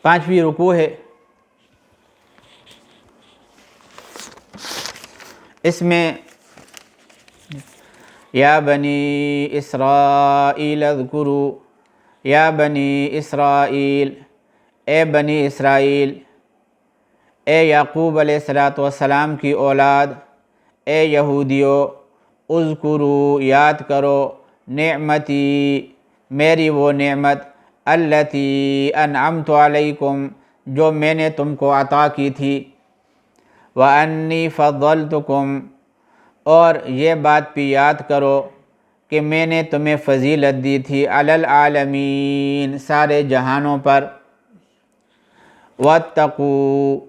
5ویں رکوع ہے، اس میں یا بنی اسرائیل اذکروا، یا بنی اسرائیل، اے بنی اسرائیل، اے یعقوب علیہ السلام کی اولاد، اے یہودیو، اذکروا، یاد کرو، نعمتی، میری وہ نعمت، التی انعمت علیکم، جو میں نے تم کو عطا کی تھی، وانی فضلتکم، اور یہ بات بھی یاد کرو کہ میں نے تمہیں فضیلت دی تھی، علی العالمین، سارے جہانوں پر، واتقوا،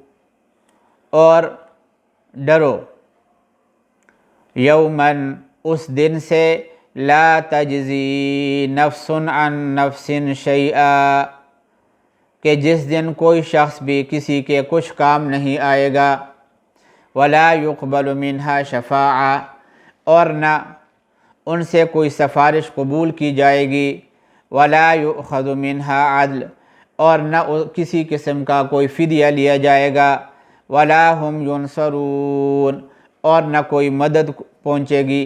اور ڈرو، یومن، اس دن سے، لا تجزی نفس عن نفس شیئا، کہ جس دن کوئی شخص بھی کسی کے کچھ کام نہیں آئے گا، ولا يقبل منها شفاعہ، اور نہ ان سے کوئی سفارش قبول کی جائے گی، ولا يؤخذ منها عدل، اور نہ کسی قسم کا کوئی فدیہ لیا جائے گا، ولا هم ينصرون، اور نہ کوئی مدد پہنچے گی۔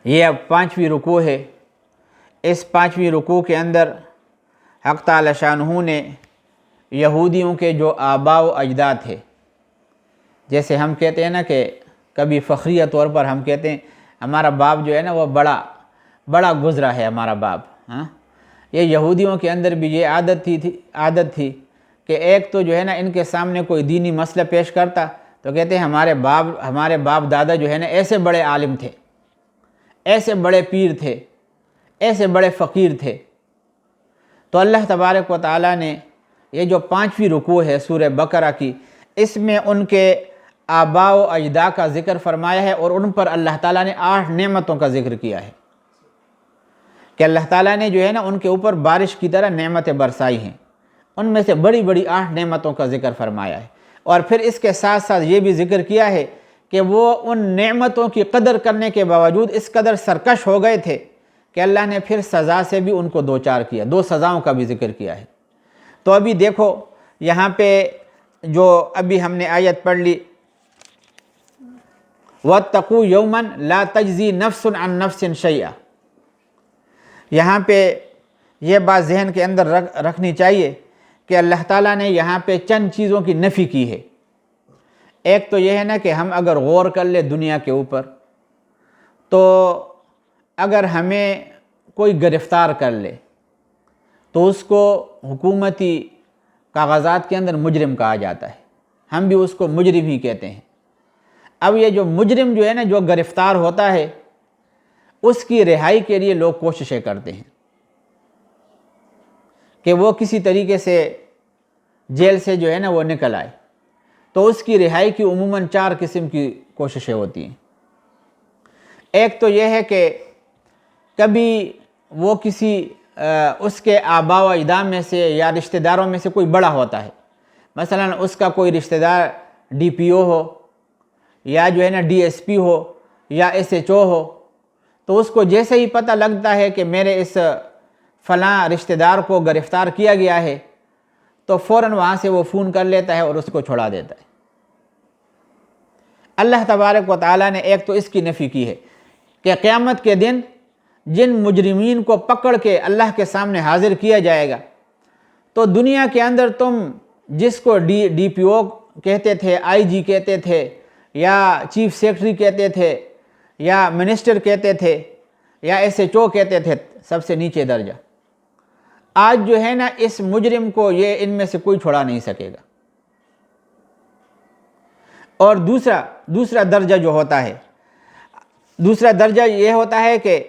یہ اب 5ویں رکوع ہے۔ اس 5ویں رکوع کے اندر حق تعالی شانہ نے یہودیوں کے جو آباء و اجداد تھے، جیسے ہم کہتے ہیں نا کہ کبھی فخریہ طور پر ہم کہتے ہیں ہمارا باپ جو ہے نا وہ بڑا گزرا ہے ہمارا باپ، ہاں، یہ یہودیوں کے اندر بھی یہ عادت تھی کہ ایک تو جو ہے نا ان کے سامنے کوئی دینی مسئلہ پیش کرتا تو کہتے ہیں ہمارے باپ دادا جو ہے نا ایسے بڑے عالم تھے، ایسے بڑے پیر تھے، ایسے بڑے فقیر تھے۔ تو اللہ تبارک و تعالیٰ نے یہ جو 5ویں رکوع ہے سورہ بقرہ کی، اس میں ان کے آباء و اجداد کا ذکر فرمایا ہے، اور ان پر اللہ تعالیٰ نے 8 نعمتوں کا ذکر کیا ہے کہ اللہ تعالیٰ نے جو ہے نا ان کے اوپر بارش کی طرح نعمتیں برسائی ہیں، ان میں سے بڑی 8 نعمتوں کا ذکر فرمایا ہے، اور پھر اس کے ساتھ ساتھ یہ بھی ذکر کیا ہے کہ وہ ان نعمتوں کی قدر کرنے کے باوجود اس قدر سرکش ہو گئے تھے کہ اللہ نے پھر سزا سے بھی ان کو دوچار کیا، 2 سزاؤں کا بھی ذکر کیا ہے۔ تو ابھی دیکھو یہاں پہ جو ابھی ہم نے آیت پڑھ لی، وَاتَّقُوا يَوْمًا لَا تَجْزِي نَفْسٌ عَن نَفْسٍ شَيْئًا، یہاں پہ یہ بات ذہن کے اندر رکھنی چاہیے کہ اللہ تعالیٰ نے یہاں پہ چند چیزوں کی نفی کی ہے۔ ایک تو یہ ہے نا کہ ہم اگر غور کر لیں دنیا کے اوپر، تو اگر ہمیں کوئی گرفتار کر لے تو اس کو حکومتی کاغذات کے اندر مجرم کہا جاتا ہے، ہم بھی اس کو مجرم ہی کہتے ہیں۔ اب یہ جو مجرم جو ہے نا جو گرفتار ہوتا ہے، اس کی رہائی کے لیے لوگ کوششیں کرتے ہیں کہ وہ کسی طریقے سے جیل سے جو ہے نا وہ نکل آئے، تو اس کی رہائی کی عموماً 4 قسم کی کوششیں ہوتی ہیں۔ ایک تو یہ ہے کہ کبھی وہ کسی اس کے آباء و اجداد میں سے یا رشتہ داروں میں سے کوئی بڑا ہوتا ہے، مثلا اس کا کوئی رشتہ دار ڈی پی او ہو، یا جو ہے نا ڈی ایس پی ہو، یا ایس ایچ او ہو، تو اس کو جیسے ہی پتہ لگتا ہے کہ میرے اس فلاں رشتہ دار کو گرفتار کیا گیا ہے تو فوراً وہاں سے وہ فون کر لیتا ہے اور اس کو چھڑا دیتا ہے۔ اللہ تبارک و تعالیٰ نے ایک تو اس کی نفی کی ہے کہ قیامت کے دن جن مجرمین کو پکڑ کے اللہ کے سامنے حاضر کیا جائے گا، تو دنیا کے اندر تم جس کو ڈی پی او کہتے تھے، آئی جی کہتے تھے، یا چیف سیکرٹری کہتے تھے، یا منسٹر کہتے تھے، یا ایس ایچ او کہتے تھے، سب سے نیچے درجہ، آج جو ہے نا اس مجرم کو یہ ان میں سے کوئی چھڑا نہیں سکے گا۔ اور دوسرا درجہ جو ہوتا ہے، دوسرا درجہ یہ ہوتا ہے کہ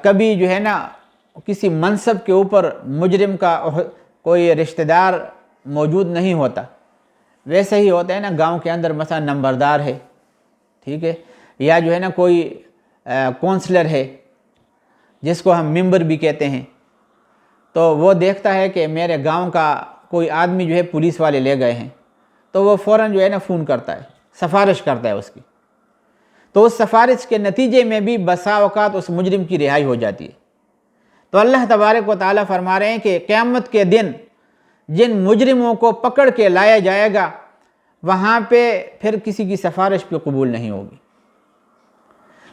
کبھی جو ہے نا کسی منصب کے اوپر مجرم کا کوئی رشتہ دار موجود نہیں ہوتا، ویسے ہی ہوتا ہے نا گاؤں کے اندر مثلا نمبردار ہے، ٹھیک ہے، یا جو ہے نا کوئی کونسلر ہے جس کو ہم ممبر بھی کہتے ہیں، تو وہ دیکھتا ہے کہ میرے گاؤں کا کوئی آدمی جو ہے پولیس والے لے گئے ہیں، تو وہ فوراً جو ہے نا فون کرتا ہے، سفارش کرتا ہے اس کی، تو اس سفارش کے نتیجے میں بھی بسا اوقات اس مجرم کی رہائی ہو جاتی ہے۔ تو اللہ تبارک و تعالیٰ فرما رہے ہیں کہ قیامت کے دن جن مجرموں کو پکڑ کے لایا جائے گا وہاں پہ پھر کسی کی سفارش بھی قبول نہیں ہوگی۔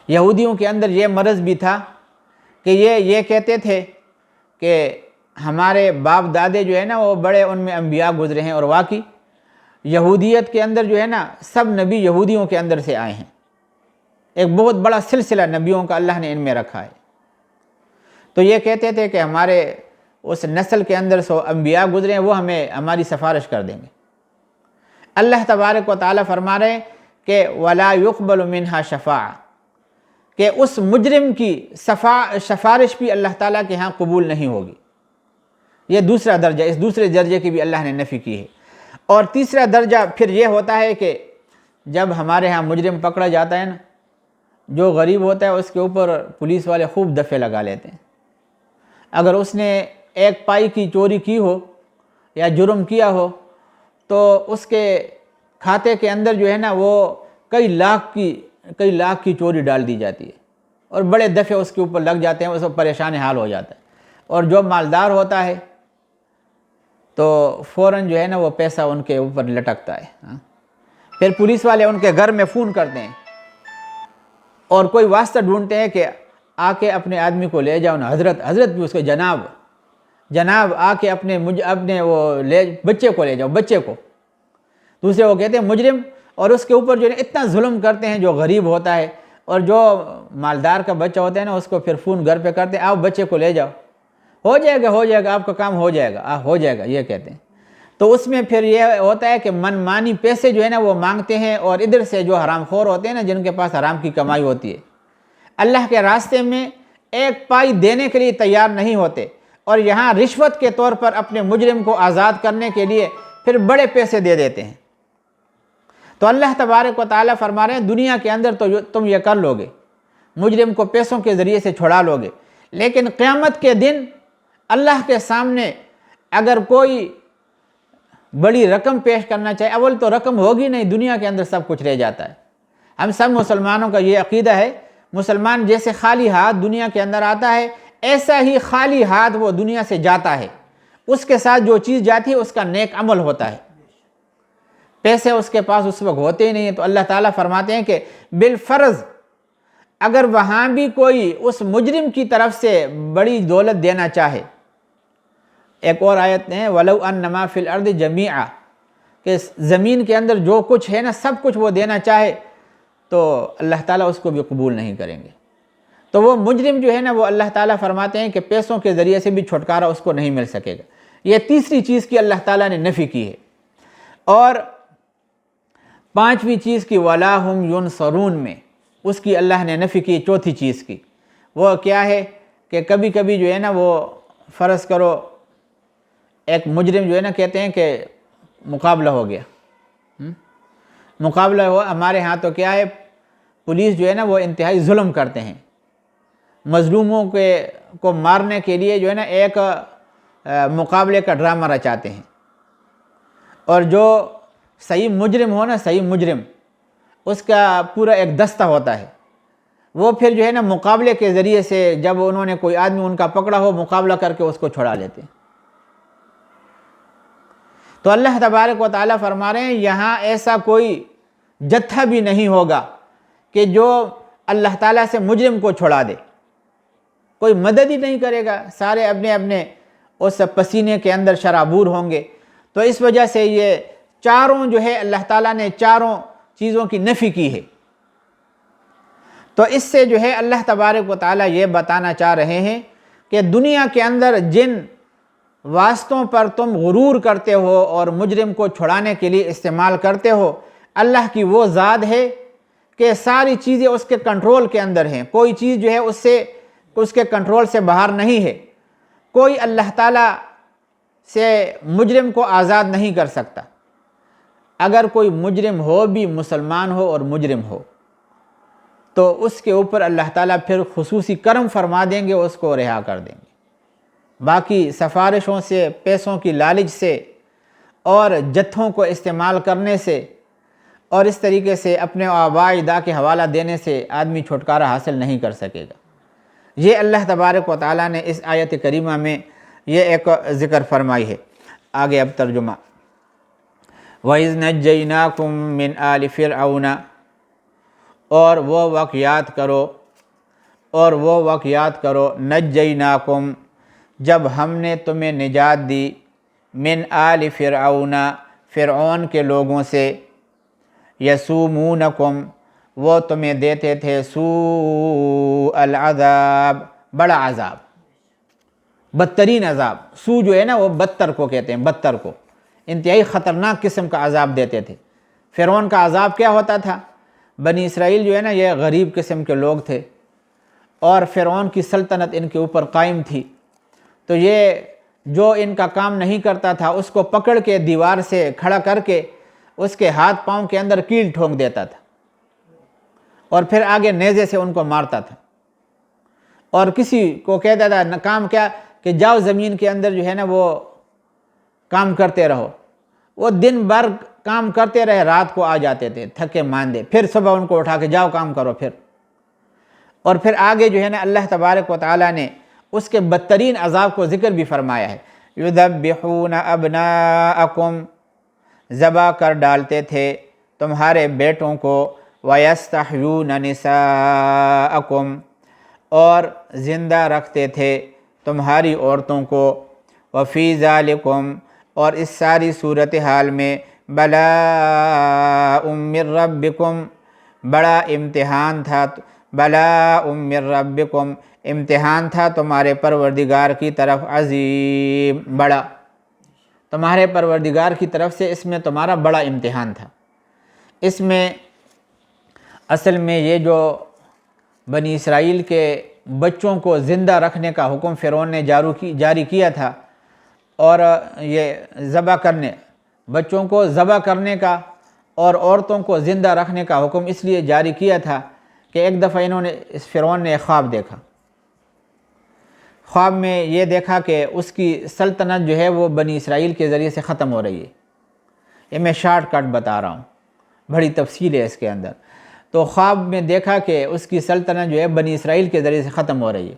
یہودیوں کے اندر یہ مرض بھی تھا کہ یہ کہتے تھے کہ ہمارے باپ دادے جو ہے نا وہ بڑے ان میں انبیاء گزرے ہیں، اور واقعی یہودیت کے اندر جو ہے نا سب نبی یہودیوں کے اندر سے آئے ہیں، ایک بہت بڑا سلسلہ نبیوں کا اللہ نے ان میں رکھا ہے۔ تو یہ کہتے تھے کہ ہمارے اس نسل کے اندر سو انبیاء گزرے ہیں، وہ ہماری سفارش کر دیں گے۔ اللہ تبارک و تعالیٰ فرما رہے ہیں کہ وَلَا يُقْبَلُ مِنْهَا شَفَاعَةٌ، کہ اس مجرم کی سفارش بھی اللہ تعالیٰ کے ہاں قبول نہیں ہوگی۔ یہ دوسرا درجہ، اس دوسرے درجے کی بھی اللہ نے نفی کی ہے۔ اور تیسرا درجہ پھر یہ ہوتا ہے کہ جب ہمارے ہاں مجرم پکڑا جاتا ہے نا، جو غریب ہوتا ہے اس کے اوپر پولیس والے خوب دفعے لگا لیتے ہیں۔ اگر اس نے 1 پائی کی چوری کی ہو یا جرم کیا ہو تو اس کے کھاتے کے اندر جو ہے نا وہ کئی لاکھ کی چوری ڈال دی جاتی ہے، اور بڑے دفعے اس کے اوپر لگ جاتے ہیں، اس کو پریشان حال ہو جاتا ہے۔ اور جو مالدار ہوتا ہے تو فوراً جو ہے نا وہ پیسہ ان کے اوپر لٹکتا ہے۔ پھر پولیس والے ان کے گھر میں فون کرتے ہیں اور کوئی واسطہ ڈھونڈتے ہیں کہ آ کے اپنے آدمی کو لے جاؤ نا، حضرت بھی اس کے جناب آ کے اپنے وہ بچے کو لے جاؤ، بچے کو۔ دوسرے وہ کہتے ہیں مجرم، اور اس کے اوپر جو ہے اتنا ظلم کرتے ہیں جو غریب ہوتا ہے، اور جو مالدار کا بچہ ہوتا ہے نا اس کو پھر فون گھر پہ کرتے ہیں، آؤ بچے کو لے جاؤ، ہو جائے گا آپ کا کام، ہو جائے گا یہ کہتے ہیں۔ تو اس میں پھر یہ ہوتا ہے کہ من مانی پیسے جو ہے نا وہ مانگتے ہیں، اور ادھر سے جو حرام خور ہوتے ہیں نا جن کے پاس حرام کی کمائی ہوتی ہے، اللہ کے راستے میں 1 پائی دینے کے لیے تیار نہیں ہوتے، اور یہاں رشوت کے طور پر اپنے مجرم کو آزاد کرنے کے لیے پھر بڑے پیسے دے دیتے ہیں۔ تو اللہ تبارک و تعالیٰ فرما رہے ہیں دنیا کے اندر تو تم یہ کر لو گے، مجرم کو پیسوں کے ذریعے سے چھڑا لو گے، لیکن قیامت کے دن اللہ کے سامنے اگر کوئی بڑی رقم پیش کرنا چاہے، اول تو رقم ہوگی نہیں، دنیا کے اندر سب کچھ رہ جاتا ہے۔ ہم سب مسلمانوں کا یہ عقیدہ ہے، مسلمان جیسے خالی ہاتھ دنیا کے اندر آتا ہے ایسا ہی خالی ہاتھ وہ دنیا سے جاتا ہے، اس کے ساتھ جو چیز جاتی ہے اس کا نیک عمل ہوتا ہے۔ پیسے اس کے پاس اس وقت ہوتے ہی نہیں ہیں، تو اللہ تعالیٰ فرماتے ہیں کہ بالفرض اگر وہاں بھی کوئی اس مجرم کی طرف سے بڑی دولت دینا چاہے، ایک اور آیت ہے وَلَوْ أَنَّمَا فِي الْأَرْضِ جَمِيعًا، کہ زمین کے اندر جو کچھ ہے نا سب کچھ وہ دینا چاہے تو اللہ تعالیٰ اس کو بھی قبول نہیں کریں گے۔ تو وہ مجرم جو ہے نا وہ اللہ تعالیٰ فرماتے ہیں کہ پیسوں کے ذریعے سے بھی چھٹکارا اس کو نہیں مل سکے گا۔ یہ تیسری چیز کی اللہ تعالیٰ نے نفی کی ہے۔ اور 5ویں چیز کی وَلَا هُمْ يُنصَرُونَ میں اس کی اللہ نے نفی کی، چوتھی چیز کی وہ کیا ہے کہ کبھی کبھی جو ہے نا وہ فرض کرو ایک مجرم جو ہے نا کہتے ہیں کہ مقابلہ ہو گیا، مقابلہ ہوا ہمارے ہاں تو کیا ہے پولیس جو ہے نا وہ انتہائی ظلم کرتے ہیں، مظلوموں کو مارنے کے لیے جو ہے نا ایک مقابلے کا ڈرامہ رچاتے ہیں، اور جو صحیح مجرم ہو نا صحیح مجرم اس کا پورا ایک دستہ ہوتا ہے، وہ پھر جو ہے نا مقابلے کے ذریعے سے جب انہوں نے کوئی آدمی ان کا پکڑا ہو مقابلہ کر کے اس کو چھڑا لیتے ہیں۔ تو اللہ تبارک و تعالیٰ فرما رہے ہیں یہاں ایسا کوئی جتھا بھی نہیں ہوگا کہ جو اللہ تعالیٰ سے مجرم کو چھڑا دے، کوئی مدد ہی نہیں کرے گا، سارے اپنے اپنے اس پسینے کے اندر شرابور ہوں گے۔ تو اس وجہ سے یہ چاروں جو ہے اللہ تعالیٰ نے چاروں چیزوں کی نفی کی ہے۔ تو اس سے جو ہے اللہ تبارک و تعالیٰ یہ بتانا چاہ رہے ہیں کہ دنیا کے اندر جن واسطوں پر تم غرور کرتے ہو اور مجرم کو چھڑانے کے لیے استعمال کرتے ہو، اللہ کی وہ ذات ہے کہ ساری چیزیں اس کے کنٹرول کے اندر ہیں، کوئی چیز جو ہے اس کے کنٹرول سے باہر نہیں ہے، کوئی اللہ تعالیٰ سے مجرم کو آزاد نہیں کر سکتا۔ اگر کوئی مجرم ہو بھی مسلمان ہو اور مجرم ہو تو اس کے اوپر اللہ تعالیٰ پھر خصوصی کرم فرما دیں گے، اس کو رہا کر دیں گے۔ باقی سفارشوں سے، پیسوں کی لالچ سے اور جتھوں کو استعمال کرنے سے اور اس طریقے سے اپنے آباء اجداد کے حوالہ دینے سے آدمی چھٹکارا حاصل نہیں کر سکے گا۔ یہ اللہ تبارک و تعالیٰ نے اس آیت کریمہ میں یہ ایک ذکر فرمائی ہے۔ آگے اب ترجمہ، وَإِذْ نَجَّيْنَاكُمْ مِنْ آلِ فِرْعَوْنَ، اور وہ وقت یاد کرو نجیناکم، جب ہم نے تمہیں نجات دی، من آل فرعون، فرعون کے لوگوں سے، یسومونکم، وہ تمہیں دیتے تھے سوء العذاب، بڑا عذاب، بدترین عذاب۔ سو جو ہے نا وہ بدتر کو کہتے ہیں، بدتر کو، انتہائی خطرناک قسم کا عذاب دیتے تھے۔ فرعون کا عذاب کیا ہوتا تھا؟ بنی اسرائیل جو ہے نا یہ غریب قسم کے لوگ تھے، اور فرعون کی سلطنت ان کے اوپر قائم تھی، تو یہ جو ان کا کام نہیں کرتا تھا اس کو پکڑ کے دیوار سے کھڑا کر کے اس کے ہاتھ پاؤں کے اندر کیل ٹھونک دیتا تھا، اور پھر آگے نیزے سے ان کو مارتا تھا، اور کسی کو کہتا تھا کام کیا کہ جاؤ زمین کے اندر جو ہے نا وہ کام کرتے رہو۔ وہ دن بھر کام کرتے رہے، رات کو آ جاتے تھے تھکے ماندے، پھر صبح ان کو اٹھا کے جاؤ کام کرو پھر۔ اور پھر آگے جو ہے نا اللہ تبارک و تعالیٰ نے اس کے بدترین عذاب کو ذکر بھی فرمایا ہے، یذبحون ابناءکم، ذبح کر ڈالتے تھے تمہارے بیٹوں کو، ویستحیون نساءکم، اور زندہ رکھتے تھے تمہاری عورتوں کو، وفی ذالکم، اور اس ساری صورتحال میں، بلاء من ربکم، بڑا امتحان تھا، بلاء من ربکم، امتحان تھا تمہارے پروردگار کی طرف، عظیم، بڑا، تمہارے پروردگار کی طرف سے اس میں تمہارا بڑا امتحان تھا۔ اس میں اصل میں یہ جو بنی اسرائیل کے بچوں کو زندہ رکھنے کا حکم فرعون نے جاری کیا تھا، اور یہ ذبح کرنے، بچوں کو ذبح کرنے کا اور عورتوں کو زندہ رکھنے کا حکم اس لیے جاری کیا تھا کہ ایک دفعہ اس فرعون نے ایک خواب دیکھا۔ خواب میں یہ دیکھا کہ اس کی سلطنت جو ہے وہ بنی اسرائیل کے ذریعے سے ختم ہو رہی ہے۔ یہ میں شارٹ کٹ بتا رہا ہوں، بڑی تفصیل ہے اس کے اندر۔ تو خواب میں دیکھا کہ اس کی سلطنت جو ہے بنی اسرائیل کے ذریعے سے ختم ہو رہی ہے،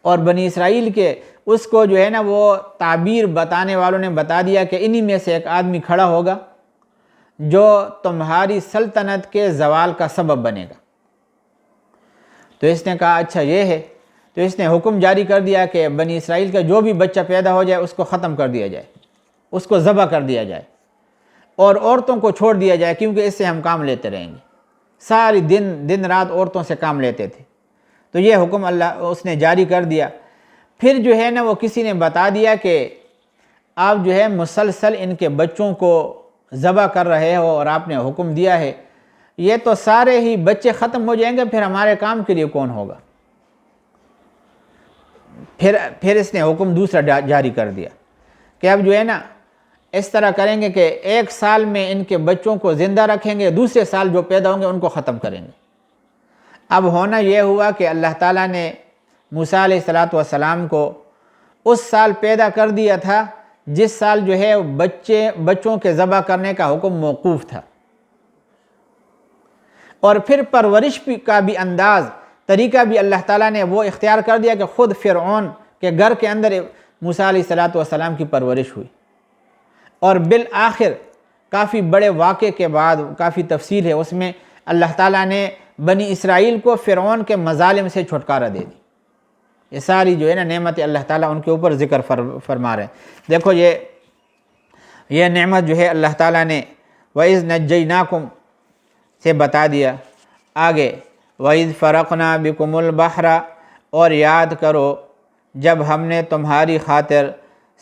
اور بنی اسرائیل کے اس کو جو ہے نا وہ تعبیر بتانے والوں نے بتا دیا کہ انہی میں سے ایک آدمی کھڑا ہوگا جو تمہاری سلطنت کے زوال کا سبب بنے گا۔ تو اس نے کہا اچھا یہ ہے، تو اس نے حکم جاری کر دیا کہ بنی اسرائیل کا جو بھی بچہ پیدا ہو جائے اس کو ختم کر دیا جائے، اس کو ذبح کر دیا جائے، اور عورتوں کو چھوڑ دیا جائے، کیونکہ اس سے ہم کام لیتے رہیں گے۔ ساری دن رات عورتوں سے کام لیتے تھے، تو یہ حکم اس نے جاری کر دیا۔ پھر جو ہے نا وہ کسی نے بتا دیا کہ آپ جو ہے مسلسل ان کے بچوں کو ذبح کر رہے ہو، اور آپ نے حکم دیا ہے، یہ تو سارے ہی بچے ختم ہو جائیں گے، پھر ہمارے کام کے لیے کون ہوگا؟ پھر اس نے حکم دوسرا جاری کر دیا کہ اب جو ہے نا اس طرح کریں گے کہ 1 سال میں ان کے بچوں کو زندہ رکھیں گے، دوسرے سال جو پیدا ہوں گے ان کو ختم کریں گے۔ اب ہونا یہ ہوا کہ اللہ تعالیٰ نے موسیٰ علیہ السلام کو اس سال پیدا کر دیا تھا جس سال جو ہے بچوں کے ذبح کرنے کا حکم موقوف تھا، اور پھر پرورش کا بھی انداز، طریقہ بھی اللہ تعالیٰ نے وہ اختیار کر دیا کہ خود فرعون کے گھر کے اندر موسیٰ علیہ السلام کی پرورش ہوئی، اور بالآخر کافی بڑے واقعے کے بعد، کافی تفصیل ہے اس میں، اللہ تعالیٰ نے بنی اسرائیل کو فرعون کے مظالم سے چھٹکارا دے دی۔ یہ ساری جو ہے نا نعمت اللہ تعالیٰ ان کے اوپر ذکر فرما رہے ہیں۔ دیکھو یہ نعمت جو ہے اللہ تعالیٰ نے وَإِذْ نَجَّيْنَاكُمْ سے بتا دیا۔ آگے وَإِذْ فَرَقْنَا بِكُمُ الْبَحْرَ، اور یاد کرو جب ہم نے تمہاری خاطر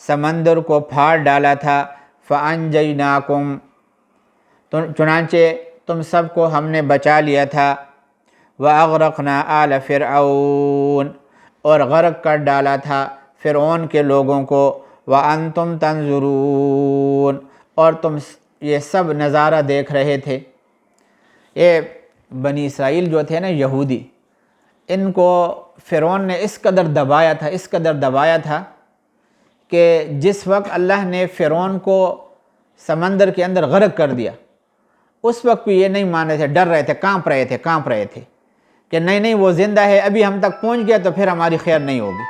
سمندر کو پھاڑ ڈالا تھا، فَأَنْجَيْنَاكُمْ، چنانچہ تم سب کو ہم نے بچا لیا تھا، وَأَغْرَقْنَا آلَ فِرْعَوْنَ، اور غرق کر ڈالا تھا فرعون کے لوگوں کو، وَأَنْتُمْ تَنْظُرُونَ، اور تم یہ سب نظارہ دیکھ رہے تھے۔ یہ بنی اسرائیل جو تھے نا یہودی، ان کو فرعون نے اس قدر دبایا تھا کہ جس وقت اللہ نے فرعون کو سمندر کے اندر غرق کر دیا، اس وقت بھی یہ نہیں مان رہے تھے، ڈر رہے تھے، کانپ رہے تھے کہ نہیں نہیں وہ زندہ ہے، ابھی ہم تک پہنچ گیا تو پھر ہماری خیر نہیں ہوگی۔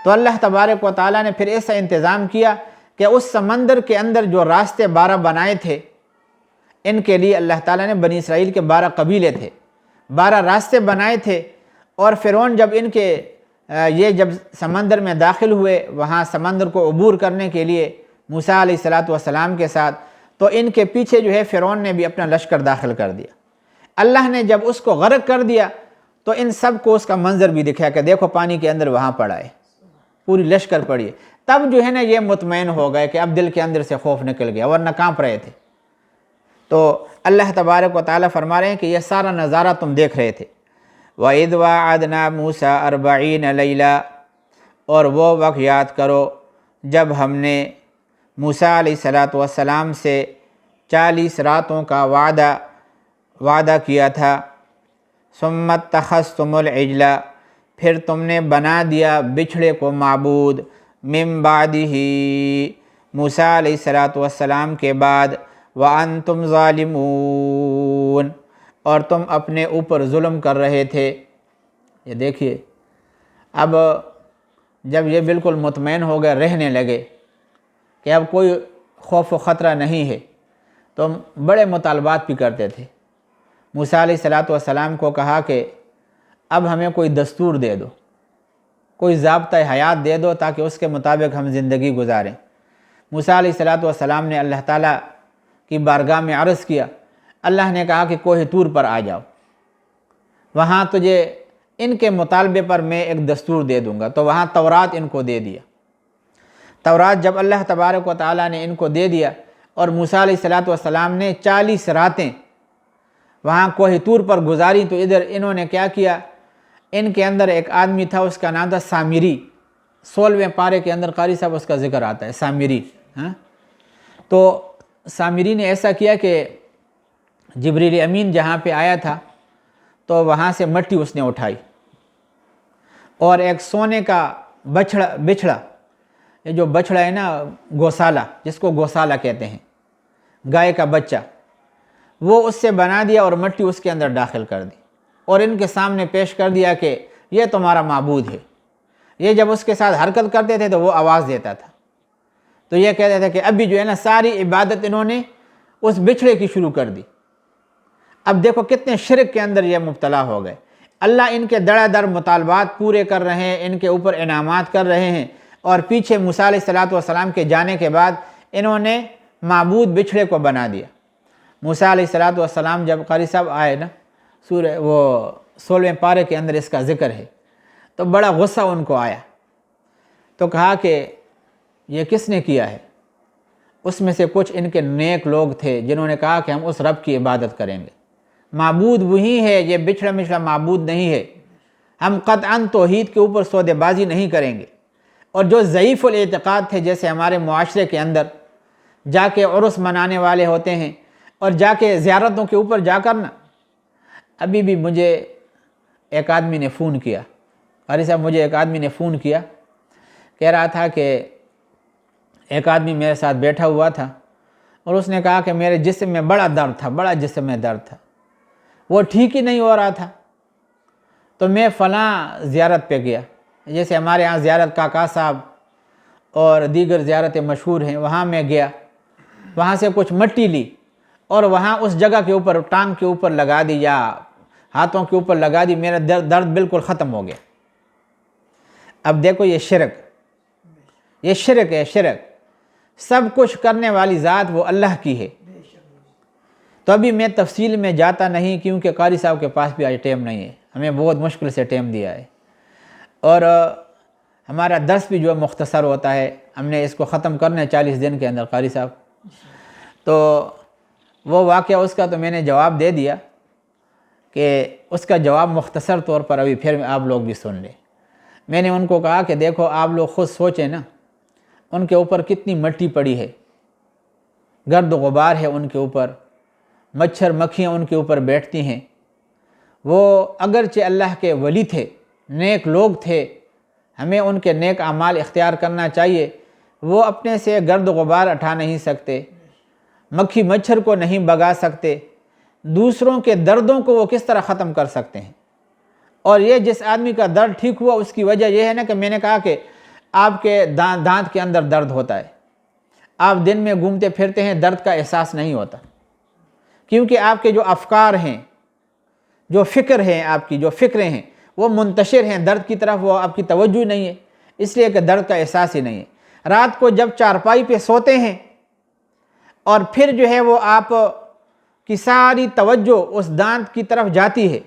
تو اللہ تبارک و تعالیٰ نے پھر ایسا انتظام کیا کہ اس سمندر کے اندر جو راستے 12 بنائے تھے، ان کے لیے اللہ تعالیٰ نے بنی اسرائیل کے 12 قبیلے تھے، 12 راستے بنائے تھے، اور فرعون جب یہ جب سمندر میں داخل ہوئے، وہاں سمندر کو عبور کرنے کے لیے موسیٰ علیہ السلام کے ساتھ، تو ان کے پیچھے جو ہے فرعون نے بھی اپنا لشکر داخل کر دیا۔ اللہ نے جب اس کو غرق کر دیا تو ان سب کو اس کا منظر بھی دکھایا کہ دیکھو پانی کے اندر وہاں پڑا ہے، پوری لشکر پڑی ہے۔ تب جو ہے نا یہ مطمئن ہو گئے کہ اب دل کے اندر سے خوف نکل گیا، ورنہ کانپ رہے تھے۔ تو اللہ تبارک و تعالیٰ فرما رہے ہیں کہ یہ سارا نظارہ تم دیکھ رہے تھے۔ وَإِذْ وَاعَدْنَا مُوسَىٰ 40 لَيْلَةً، اور وہ وقت یاد کرو جب ہم نے موسیٰ علیہ السلام سے 40 راتوں کا وعدہ کیا تھا۔ ثُمَّ اتَّخَذْتُمُ الْعِجْلَ، پھر تم نے بنا دیا بچھڑے کو معبود، مِن بَعْدِهِ، موسیٰ علیہ السلام کے بعد، وَأَنْتُمْ ظَالِمُونَ، اور تم اپنے اوپر ظلم کر رہے تھے۔ یہ دیکھیے، اب جب یہ بالکل مطمئن ہو گئے، رہنے لگے کہ اب کوئی خوف و خطرہ نہیں ہے، تو بڑے مطالبات بھی کرتے تھے۔ موسیٰ علیہ السلام کو کہا کہ اب ہمیں کوئی دستور دے دو، کوئی ضابطۂ حیات دے دو تاکہ اس کے مطابق ہم زندگی گزاریں۔ موسیٰ علیہ السلام نے اللہ تعالیٰ کی بارگاہ میں عرض کیا، اللہ نے کہا کہ کوہ طور پر آ جاؤ، وہاں تجھے ان کے مطالبے پر میں ایک دستور دے دوں گا۔ تو وہاں تورات ان کو دے دیا۔ تورات جب اللہ تبارک و تعالیٰ نے ان کو دے دیا، اور موسیٰ علیہ السلام نے 40 راتیں وہاں کوہ طور پر گزاری، تو ادھر انہوں نے کیا کیا، ان کے اندر ایک آدمی تھا، اس کا نام تھا سامری۔ 16ویں پارے کے اندر قاری صاحب اس کا ذکر آتا ہے، سامری۔ تو سامری نے ایسا کیا کہ جبریل امین جہاں پہ آیا تھا تو وہاں سے مٹی اس نے اٹھائی، اور ایک سونے کا بچھڑا، یہ جو بچھڑا ہے نا گوسالہ، جس کو گوسالہ کہتے ہیں، گائے کا بچہ، وہ اس سے بنا دیا اور مٹی اس کے اندر داخل کر دی، اور ان کے سامنے پیش کر دیا کہ یہ تمہارا معبود ہے۔ یہ جب اس کے ساتھ حرکت کرتے تھے تو وہ آواز دیتا تھا، تو یہ کہتے تھے کہ ابھی جو ہے نا ساری عبادت انہوں نے اس بچھڑے کی شروع کر دی۔ اب دیکھو کتنے شرک کے اندر یہ مبتلا ہو گئے۔ اللہ ان کے دڑا در مطالبات پورے کر رہے ہیں، ان کے اوپر انعامات کر رہے ہیں، اور پیچھے موسیٰ علیہ السلام کے جانے کے بعد انہوں نے معبود بچھڑے کو بنا دیا۔ موسیٰ علیہ السلام جب قاری صاحب آئے نا، سورہ وہ 16ویں پارے کے اندر اس کا ذکر ہے، تو بڑا غصہ ان کو آیا، تو کہا کہ یہ کس نے کیا ہے؟ اس میں سے کچھ ان کے نیک لوگ تھے جنہوں نے کہا کہ ہم اس رب کی عبادت کریں گے، معبود وہی ہے، یہ بچھڑا معبود نہیں ہے، ہم قطعاً توحید کے اوپر سودے بازی نہیں کریں گے۔ اور جو ضعیف الاعتقاد تھے، جیسے ہمارے معاشرے کے اندر جا کے عرس منانے والے ہوتے ہیں، اور جا کے زیارتوں کے اوپر جا کر نا، ابھی بھی مجھے ایک آدمی نے فون کیا، قاری صاحب مجھے ایک آدمی نے فون کیا، کہہ رہا تھا کہ ایک آدمی میرے ساتھ بیٹھا ہوا تھا، اور اس نے کہا کہ میرے جسم میں بڑا درد تھا، بڑا جسم میں درد تھا، وہ ٹھیک ہی نہیں ہو رہا تھا، تو میں فلاں زیارت پہ گیا، جیسے ہمارے ہاں زیارت کاکا صاحب اور دیگر زیارتیں مشہور ہیں، وہاں میں گیا، وہاں سے کچھ مٹی لی، اور وہاں اس جگہ کے اوپر ٹانگ کے اوپر لگا دی یا ہاتھوں کے اوپر لگا دی، میرا درد بالکل ختم ہو گیا۔ اب دیکھو یہ شرک ہے، شرک۔ سب کچھ کرنے والی ذات وہ اللہ کی ہے۔ تو ابھی میں تفصیل میں جاتا نہیں، کیونکہ قاری صاحب کے پاس بھی آج ٹائم نہیں ہے، ہمیں بہت مشکل سے ٹائم دیا ہے، اور ہمارا درس بھی جو ہے مختصر ہوتا ہے، ہم نے اس کو ختم کرنا ہے 40 دن کے اندر قاری صاحب۔ تو وہ واقعہ اس کا تو میں نے جواب دے دیا کہ اس کا جواب مختصر طور پر ابھی پھر آپ لوگ بھی سن لیں۔ میں نے ان کو کہا کہ دیکھو آپ لوگ خود سوچیں نا، ان کے اوپر کتنی مٹی پڑی ہے، گرد و غبار ہے ان کے اوپر، مچھر مکھیاں ان کے اوپر بیٹھتی ہیں، وہ اگرچہ اللہ کے ولی تھے، نیک لوگ تھے، ہمیں ان کے نیک اعمال اختیار کرنا چاہیے، وہ اپنے سے گرد و غبار اٹھا نہیں سکتے، مکھی مچھر کو نہیں بگا سکتے، دوسروں کے دردوں کو وہ کس طرح ختم کر سکتے ہیں؟ اور یہ جس آدمی کا درد ٹھیک ہوا اس کی وجہ یہ ہے نا کہ میں نے کہا کہ آپ کے دانت کے اندر درد ہوتا ہے، آپ دن میں گھومتے پھرتے ہیں، درد کا احساس نہیں ہوتا، کیونکہ آپ کے جو افکار ہیں، جو فکر ہیں، آپ کی جو فکریں ہیں وہ منتشر ہیں درد کی طرف، وہ آپ کی توجہ نہیں ہے، اس لیے کہ درد کا احساس ہی نہیں ہے۔ رات کو جب چارپائی پہ سوتے ہیں اور پھر جو ہے وہ آپ کی ساری توجہ اس دانت کی طرف جاتی ہے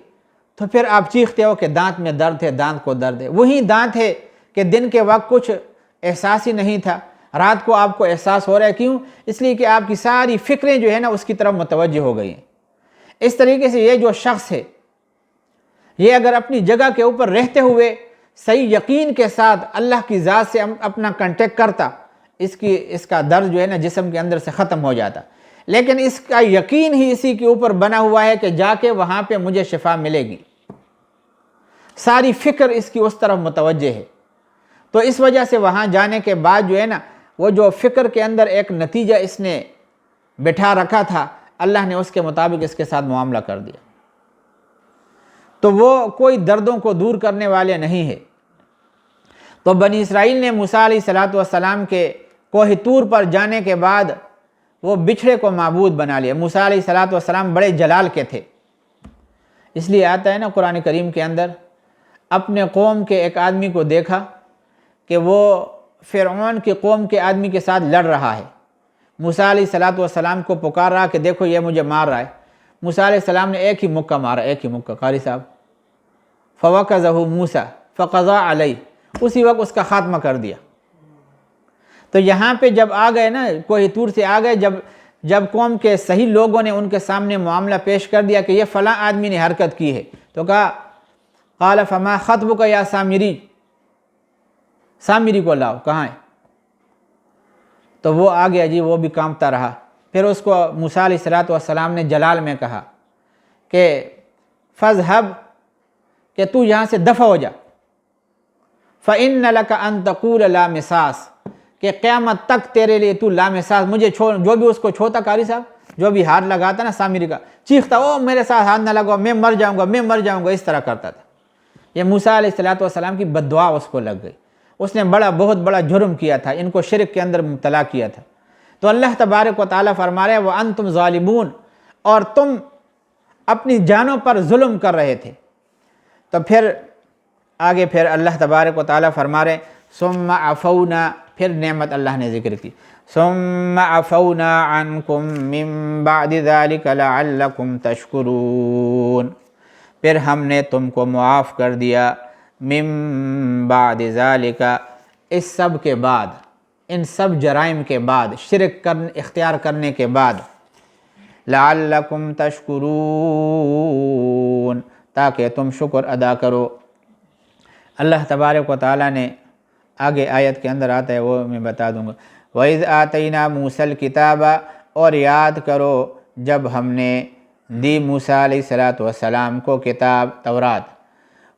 تو پھر آپ چیختے ہو کہ دانت میں درد ہے، دانت کو درد ہے۔ وہی دانت ہے کہ دن کے وقت کچھ احساس ہی نہیں تھا، رات کو آپ کو احساس ہو رہا ہے، کیوں؟ اس لیے کہ آپ کی ساری فکریں جو ہے نا اس کی طرف متوجہ ہو گئی ہیں۔ اس طریقے سے یہ جو شخص ہے، یہ اگر اپنی جگہ کے اوپر رہتے ہوئے صحیح یقین کے ساتھ اللہ کی ذات سے اپنا کنٹیکٹ کرتا، اس کا درد جو ہے نا جسم کے اندر سے ختم ہو جاتا، لیکن اس کا یقین ہی اسی کے اوپر بنا ہوا ہے کہ جا کے وہاں پہ مجھے شفا ملے گی، ساری فکر اس کی اس طرف متوجہ ہے، تو اس وجہ سے وہاں جانے کے بعد جو ہے نا وہ جو فکر کے اندر ایک نتیجہ اس نے بٹھا رکھا تھا، اللہ نے اس کے مطابق اس کے ساتھ معاملہ کر دیا، تو وہ کوئی دردوں کو دور کرنے والے نہیں ہے۔ تو بنی اسرائیل نے موسیٰ علیہ السلام کے کوہ طور پر جانے کے بعد وہ بچھڑے کو معبود بنا لیا۔ موسیٰ علیہ السلام بڑے جلال کے تھے، اس لیے آتا ہے نا قرآن کریم کے اندر، اپنے قوم کے ایک آدمی کو دیکھا کہ وہ فرعون کی قوم کے آدمی کے ساتھ لڑ رہا ہے، موسیٰ علیہ السلام کو پکار رہا کہ دیکھو یہ مجھے مار رہا ہے۔ موسیٰ علیہ السلام نے ایک ہی مکہ مارا، ایک ہی مکہ، قاری صاحب، فَوَقَذَهُ مُوسَى فَقَضَى عَلَيْهِ، اسی وقت اس کا خاتمہ کر دیا۔ تو یہاں پہ جب آ گئے نا، کوہ طور سے آ گئے، جب قوم کے صحیح لوگوں نے ان کے سامنے معاملہ پیش کر دیا کہ یہ فلاں آدمی نے حرکت کی ہے، تو کہا قَالَ فَمَا خَطْبُكَ يَا سامری، سامری کو لاؤ، کہاں ہے؟ تو وہ آ گیا جی، وہ بھی کانپتا رہا۔ پھر اس کو موسیٰ علیہ السلام نے جلال میں کہا کہ فَاذْهَبْ، کہ تو یہاں سے دفع ہو جا، فَإِنَّ لَكَ أَن تَقُولَ لَا مِسَاسَ، کہ قیامت تک تیرے لیے تو لامساس، مجھے جو بھی اس کو چھوتا، قاری صاحب جو بھی ہاتھ لگاتا نا سامری کا، چیختا او میرے ساتھ ہاتھ نہ لگاؤ، میں مر جاؤں گا، میں مر جاؤں گا، اس طرح کرتا تھا۔ یہ موسیٰ علیہ السلام کی بد دعا اس کو لگ گئی، اس نے بہت بڑا جرم کیا تھا، ان کو شرک کے اندر مبتلا کیا تھا۔ تو اللہ تبارک و تعالیٰ فرما رہے وَأَنْتُمْ ظَالِمُونَ، اور تم اپنی جانوں پر ظلم کر رہے تھے۔ تو پھر آگے پھر اللہ تبارک و تعالیٰ فرما رہے ثُمَّ عَفَوْنَا، پھر نعمت اللہ نے ذکر کی، ثُمَّ عَفَوْنَا عَنْكُمْ مِن بَعْدِ ذَلِكَ لَعَلَّكُمْ تَشْكُرُونَ، پھر ہم نے تم کو معاف کر دیا، من بعد ذالک، اس سب کے بعد، ان سب جرائم کے بعد، شرک اختیار کرنے کے بعد، لعلکم تشکرون، تاکہ تم شکر ادا کرو۔ اللہ تبارک و تعالیٰ نے آگے آیت کے اندر آتا ہے، وہ میں بتا دوں گا، وَإِذْ آتَيْنَا مُوسَى الْكِتَابَ، اور یاد کرو جب ہم نے دی موسیٰ علیہ السلام کو کتاب تورات،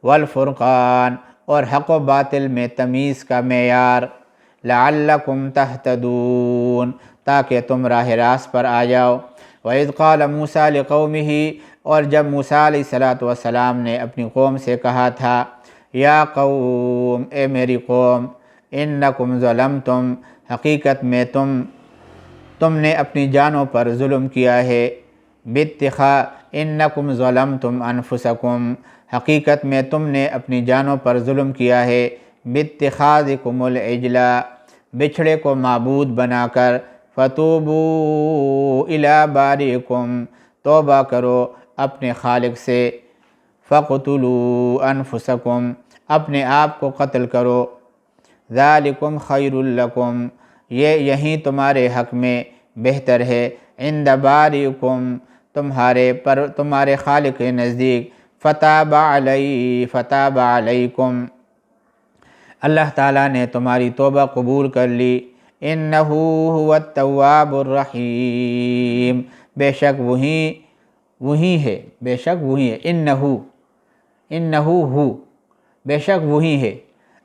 والفرقان، اور حق و باطل میں تمیز کا معیار، لعلکم تہتدون، تاکہ تم راہ راست پر آ جاؤ۔ وَإِذْ قَالَ مُوسَى لِقَوْمِهِ، اور جب موسیٰ علیہ السلام نے اپنی قوم سے کہا تھا، یا قوم، اے میری قوم، انکم ظلمتم، حقیقت میں تم نے اپنی جانوں پر ظلم کیا ہے، انکم ظلمتم انفسکم، حقیقت میں تم نے اپنی جانوں پر ظلم کیا ہے، باتخاذکم العجل، بچھڑے کو معبود بنا کر، فتوبوا الی باریکم، توبہ کرو اپنے خالق سے، فقتلوا انفسکم، اپنے آپ کو قتل کرو، ذالکم خیر لکم، یہی تمہارے حق میں بہتر ہے، عند باریکم، تمہارے خالق کے نزدیک، فتاب علیکم، اللہ تعالیٰ نے تمہاری توبہ قبول کر لی، انہ هو التواب الرحیم، بے شک وہی ہے، بے شک وہی ہے، انہ ہو، بے شک وہی ہے،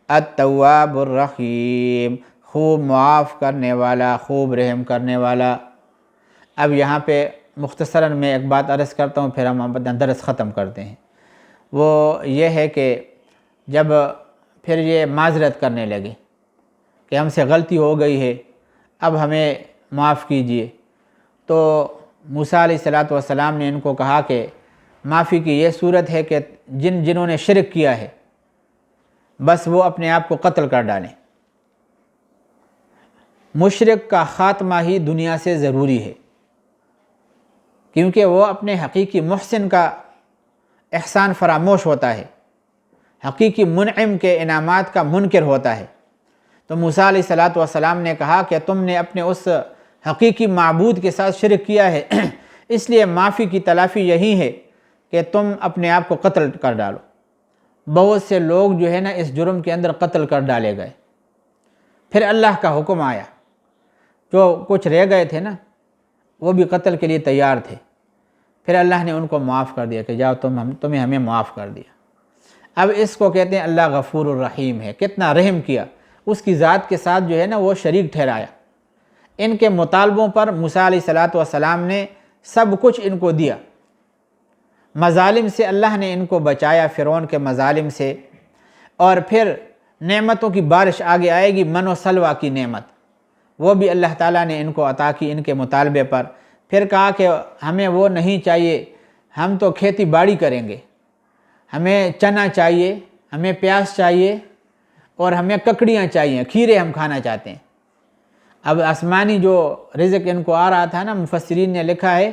التواب الرحیم، خوب معاف کرنے والا، خوب رحم کرنے والا۔ اب یہاں پہ مختصراً میں ایک بات عرض کرتا ہوں، پھر ہم اپنا درس ختم کرتے ہیں۔ وہ یہ ہے کہ جب پھر یہ معذرت کرنے لگے کہ ہم سے غلطی ہو گئی ہے، اب ہمیں معاف کیجئے، تو موسیٰ علیہ السلام نے ان کو کہا کہ معافی کی یہ صورت ہے کہ جنہوں نے شرک کیا ہے بس وہ اپنے آپ کو قتل کر ڈالیں۔ مشرک کا خاتمہ ہی دنیا سے ضروری ہے، کیونکہ وہ اپنے حقیقی محسن کا احسان فراموش ہوتا ہے، حقیقی منعم کے انعامات کا منکر ہوتا ہے۔ تو موسیٰ علیہ السلام نے کہا کہ تم نے اپنے اس حقیقی معبود کے ساتھ شرک کیا ہے، اس لیے معافی کی تلافی یہی ہے کہ تم اپنے آپ کو قتل کر ڈالو۔ بہت سے لوگ جو ہے نا اس جرم کے اندر قتل کر ڈالے گئے۔ پھر اللہ کا حکم آیا، جو کچھ رہ گئے تھے نا وہ بھی قتل کے لیے تیار تھے، پھر اللہ نے ان کو معاف کر دیا کہ جاؤ تمہیں ہمیں معاف کر دیا۔ اب اس کو کہتے ہیں اللہ غفور الرحیم ہے، کتنا رحم کیا، اس کی ذات کے ساتھ جو ہے نا وہ شریک ٹھہرایا۔ ان کے مطالبوں پر موسیٰ علیہ السلام نے سب کچھ ان کو دیا، مظالم سے اللہ نے ان کو بچایا، فرعون کے مظالم سے، اور پھر نعمتوں کی بارش آگے آئے گی، من و سلوہ کی نعمت، وہ بھی اللہ تعالیٰ نے ان کو عطا کی ان کے مطالبے پر۔ پھر کہا کہ ہمیں وہ نہیں چاہیے، ہم تو کھیتی باڑی کریں گے، ہمیں چنا چاہیے، ہمیں پیاز چاہیے، اور ہمیں ککڑیاں چاہیے، کھیرے ہم کھانا چاہتے ہیں۔ اب آسمانی جو رزق ان کو آ رہا تھا نا، مفسرین نے لکھا ہے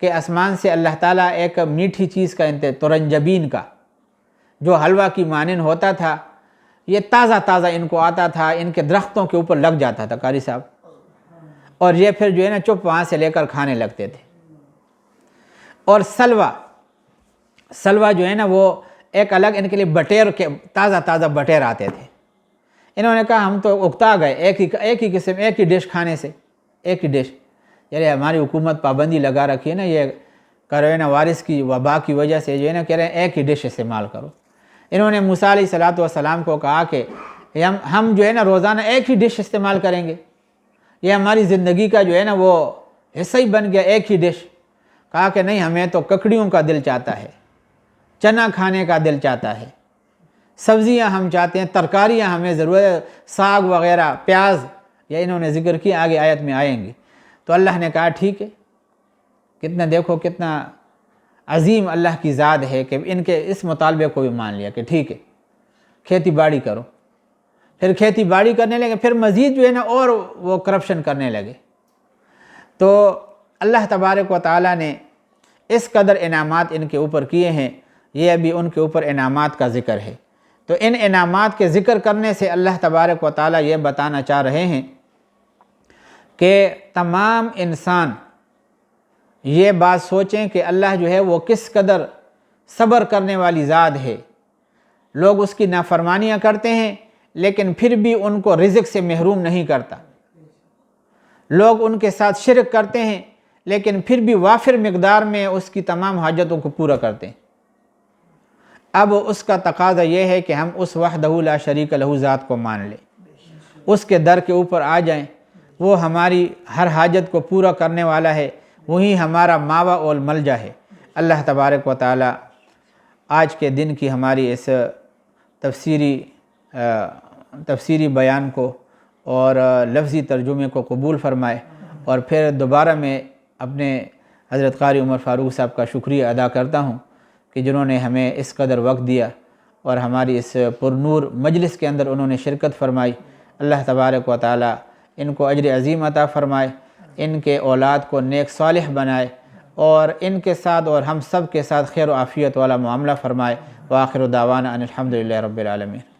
کہ آسمان سے اللہ تعالیٰ ایک میٹھی چیز کا ترنجبین کا، جو حلوہ کی مانند ہوتا تھا، یہ تازہ تازہ ان کو آتا تھا، ان کے درختوں کے اوپر لگ جاتا تھا قاری صاحب، اور یہ پھر جو ہے نا چپ وہاں سے لے کر کھانے لگتے تھے۔ اور سلوہ جو ہے نا وہ ایک الگ ان کے لیے بٹیر کے تازہ تازہ بٹیر آتے تھے۔ انہوں نے کہا ہم تو اکتا گئے ایک ہی قسم، ایک ہی ڈش کھانے سے، ایک ہی ڈش۔ یعنی ہماری حکومت پابندی لگا رکھی ہے نا یہ کرونا وائرس کی وبا کی وجہ سے، جو ہے نا کہہ رہے ہیں ایک ہی ڈش استعمال کرو۔ انہوں نے موسیٰ علیہ السلام کو کہا کہ ہم جو ہے نا روزانہ ایک ہی ڈش استعمال کریں گے، یہ ہماری زندگی کا جو ہے نا وہ حصہ ہی بن گیا، ایک ہی ڈش۔ کہا کہ نہیں، ہمیں تو ککڑیوں کا دل چاہتا ہے، چنا کھانے کا دل چاہتا ہے، سبزیاں ہم چاہتے ہیں، ترکاریاں ہمیں ضرورت ہے، ساگ وغیرہ، پیاز، یا انہوں نے ذکر کیا، آگے آیت میں آئیں گے۔ تو اللہ نے کہا ٹھیک ہے، کتنا دیکھو کتنا عظیم اللہ کی ذات ہے کہ ان کے اس مطالبے کو بھی مان لیا کہ ٹھیک ہے کھیتی باڑی کرو۔ پھر کھیتی باڑی کرنے لگے، پھر مزید جو ہے نا اور وہ کرپشن کرنے لگے۔ تو اللہ تبارک و تعالیٰ نے اس قدر انعامات ان کے اوپر کیے ہیں، یہ ابھی ان کے اوپر انعامات کا ذکر ہے۔ تو ان انعامات کے ذکر کرنے سے اللہ تبارک و تعالیٰ یہ بتانا چاہ رہے ہیں کہ تمام انسان یہ بات سوچیں کہ اللہ جو ہے وہ کس قدر صبر کرنے والی ذات ہے۔ لوگ اس کی نافرمانیاں کرتے ہیں لیکن پھر بھی ان کو رزق سے محروم نہیں کرتا۔ لوگ ان کے ساتھ شرک کرتے ہیں لیکن پھر بھی وافر مقدار میں اس کی تمام حاجتوں کو پورا کرتے ہیں۔ اب اس کا تقاضا یہ ہے کہ ہم اس وحدہ لا شریک لہ ذات کو مان لیں، اس کے در کے اوپر آ جائیں، وہ ہماری ہر حاجت کو پورا کرنے والا ہے، وہی ہمارا ماوا اور ملجا ہے۔ اللہ تبارک و تعالی آج کے دن کی ہماری اس تفسیری بیان کو اور لفظی ترجمے کو قبول فرمائے، اور پھر دوبارہ میں اپنے حضرت قاری عمر فاروق صاحب کا شکریہ ادا کرتا ہوں کہ جنہوں نے ہمیں اس قدر وقت دیا اور ہماری اس پرنور مجلس کے اندر انہوں نے شرکت فرمائی۔ اللہ تبارک و تعالی ان کو اجر عظیم عطا فرمائے، ان کے اولاد کو نیک صالح بنائے، اور ان کے ساتھ اور ہم سب کے ساتھ خیر و عافیت والا معاملہ فرمائے۔ وآخر دعوانا ان الحمدللہ رب العالمین۔